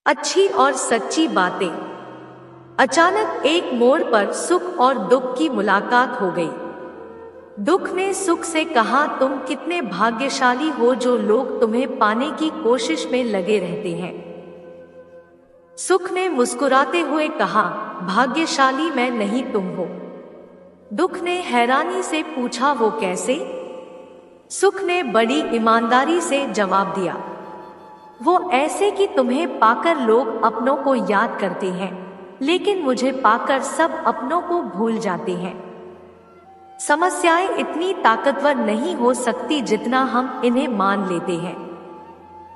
अच्छी और सच्ची बातें। अचानक एक मोड़ पर सुख और दुख की मुलाकात हो गई। दुख ने सुख से कहा, तुम कितने भाग्यशाली हो जो लोग तुम्हें पाने की कोशिश में लगे रहते हैं। सुख ने मुस्कुराते हुए कहा, भाग्यशाली मैं नहीं, तुम हो। दुख ने हैरानी से पूछा, वो कैसे? सुख ने बड़ी ईमानदारी से जवाब दिया, वो ऐसे कि तुम्हें पाकर लोग अपनों को याद करते हैं, लेकिन मुझे पाकर सब अपनों को भूल जाते हैं। समस्याएं इतनी ताकतवर नहीं हो सकती जितना हम इन्हें मान लेते हैं।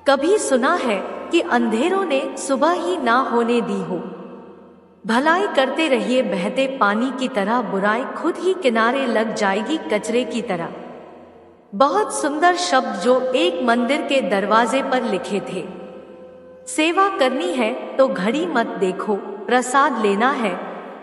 कभी सुना है कि अंधेरों ने सुबह ही ना होने दी हो। भलाई करते रहिए बहते पानी की तरह, बुराई खुद ही किनारे लग जाएगी कचरे की तरह। बहुत सुंदर शब्द जो एक मंदिर के दरवाजे पर लिखे थे। सेवा करनी है तो घड़ी मत देखो, प्रसाद लेना है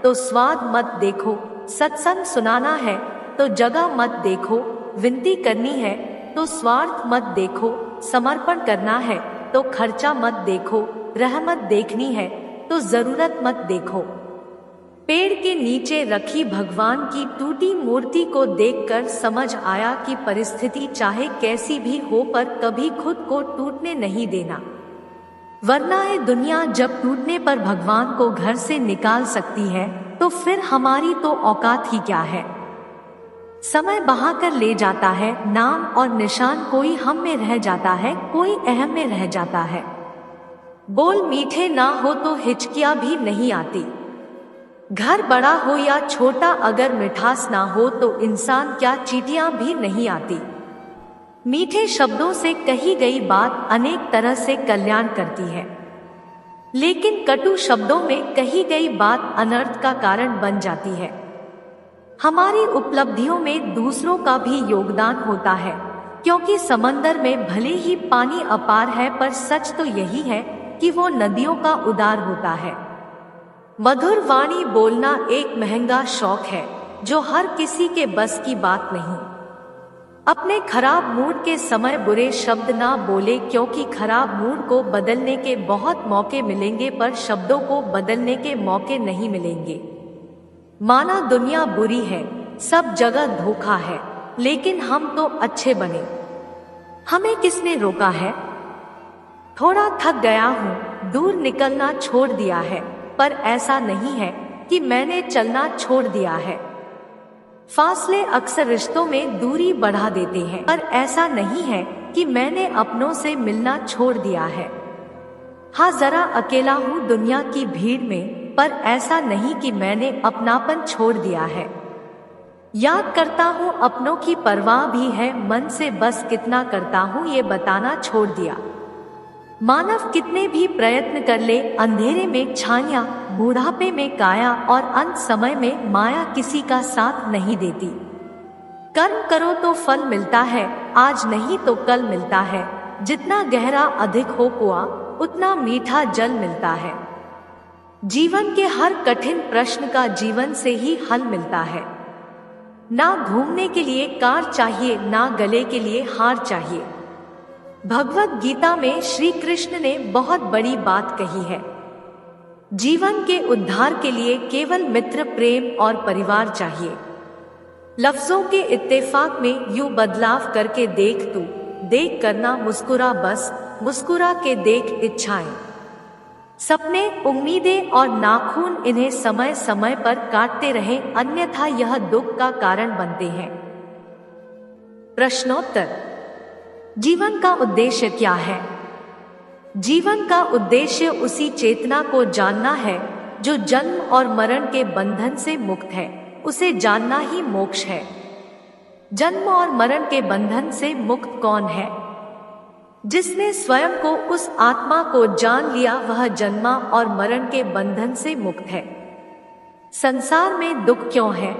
तो स्वाद मत देखो, सत्संग सुनाना है तो जगह मत देखो, विनती करनी है तो स्वार्थ मत देखो, समर्पण करना है तो खर्चा मत देखो, रहमत देखनी है तो जरूरत मत देखो। पेड़ के नीचे रखी भगवान की टूटी मूर्ति को देखकर समझ आया कि परिस्थिति चाहे कैसी भी हो पर कभी खुद को टूटने नहीं देना, वरना ये दुनिया जब टूटने पर भगवान को घर से निकाल सकती है तो फिर हमारी तो औकात ही क्या है। समय बहाकर ले जाता है, नाम और निशान कोई हम में रह जाता है, कोई अहम में रह जाता है। बोल मीठे ना हो तो हिचकियां भी नहीं आती। घर बड़ा हो या छोटा, अगर मिठास ना हो तो इंसान क्या चींटियां भी नहीं आती। मीठे शब्दों से कही गई बात अनेक तरह से कल्याण करती है, लेकिन कटु शब्दों में कही गई बात अनर्थ का कारण बन जाती है। हमारी उपलब्धियों में दूसरों का भी योगदान होता है, क्योंकि समंदर में भले ही पानी अपार है पर सच तो यही है कि वो नदियों का उद्धार होता है। मधुर वाणी बोलना एक महंगा शौक है जो हर किसी के बस की बात नहीं। अपने खराब मूड के समय बुरे शब्द ना बोले, क्योंकि खराब मूड को बदलने के बहुत मौके मिलेंगे पर शब्दों को बदलने के मौके नहीं मिलेंगे। माना दुनिया बुरी है, सब जगह धोखा है, लेकिन हम तो अच्छे बने। हमें किसने रोका है? थोड़ा थक गया हूँ, दूर निकलना छोड़ दिया है, पर ऐसा नहीं है कि मैंने चलना छोड़ दिया है। फासले अक्सर रिश्तों में दूरी बढ़ा देते हैं, पर ऐसा नहीं है कि मैंने अपनों से मिलना छोड़ दिया है। हाँ, जरा अकेला हूँ दुनिया की भीड़ में, पर ऐसा नहीं कि मैंने अपनापन छोड़ दिया है। याद करता हूँ, अपनों की परवाह भी है मन से, बस कितना करता हूँ ये बताना छोड़ दिया। मानव कितने भी प्रयत्न कर ले, अंधेरे में छाया, बुढ़ापे में काया और अंत समय में माया किसी का साथ नहीं देती। कर्म करो तो फल मिलता है, आज नहीं तो कल मिलता है। जितना गहरा अधिक हो कुआं, उतना मीठा जल मिलता है। जीवन के हर कठिन प्रश्न का जीवन से ही हल मिलता है। ना घूमने के लिए कार चाहिए, ना गले के लिए हार चाहिए। भगवत गीता में श्री कृष्ण ने बहुत बड़ी बात कही है। जीवन के उद्धार के लिए केवल मित्र, प्रेम और परिवार चाहिए। लफ्जों के इत्तेफाक में यूं बदलाव करके देख, तू देख करना मुस्कुरा, बस मुस्कुरा के देख इच्छाएं, सपने, उम्मीदें और नाखून, इन्हें समय समय पर काटते रहें, अन्यथा यह दुख का कारण बनते हैं। प्रश्नोत्तर। जीवन का उद्देश्य क्या है? जीवन का उद्देश्य उसी चेतना को जानना है जो जन्म और मरण के बंधन से मुक्त है। उसे जानना ही मोक्ष है। जन्म और मरण के बंधन से मुक्त कौन है? जिसने स्वयं को, उस आत्मा को जान लिया, वह जन्मा और मरण के बंधन से मुक्त है। संसार में दुख क्यों है?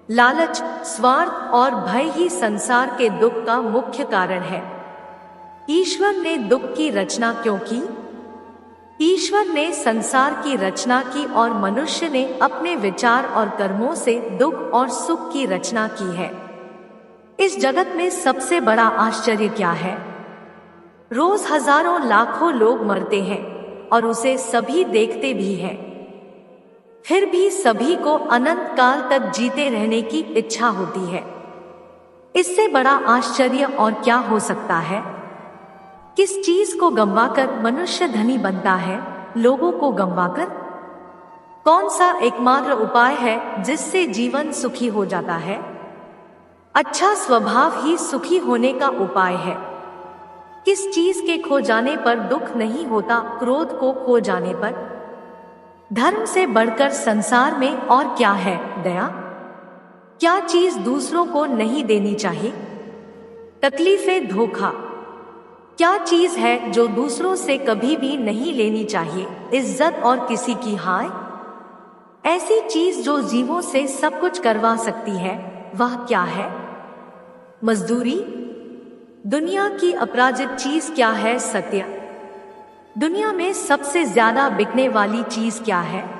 लालच, स्वार्थ और भय ही संसार के दुख का मुख्य कारण है। ईश्वर ने दुख की रचना क्यों की? ईश्वर ने संसार की रचना की और मनुष्य ने अपने विचार और कर्मों से दुख और सुख की रचना की है। इस जगत में सबसे बड़ा आश्चर्य क्या है? रोज हजारों लाखों लोग मरते हैं, और उसे सभी देखते भी हैं। फिर भी सभी को अनंत काल तक जीते रहने की इच्छा होती है। इससे बड़ा आश्चर्य और क्या हो सकता है? किस चीज को गंवाकर मनुष्य धनी बनता है? लोगों को गंवाकर? कौन सा एकमात्र उपाय है जिससे जीवन सुखी हो जाता है? अच्छा स्वभाव ही सुखी होने का उपाय है। किस चीज के खो जाने पर दुख नहीं होता? क्रोध को खो जाने पर। धर्म से बढ़कर संसार में और क्या है? दया। क्या चीज दूसरों को नहीं देनी चाहिए? तकलीफें, धोखा। क्या चीज है जो दूसरों से कभी भी नहीं लेनी चाहिए? इज्जत और किसी की हाय। ऐसी चीज जो जीवों से सब कुछ करवा सकती है, वह क्या है? मजदूरी। दुनिया की अपराजित चीज क्या है? सत्य। दुनिया में सबसे ज्यादा बिकने वाली चीज क्या है?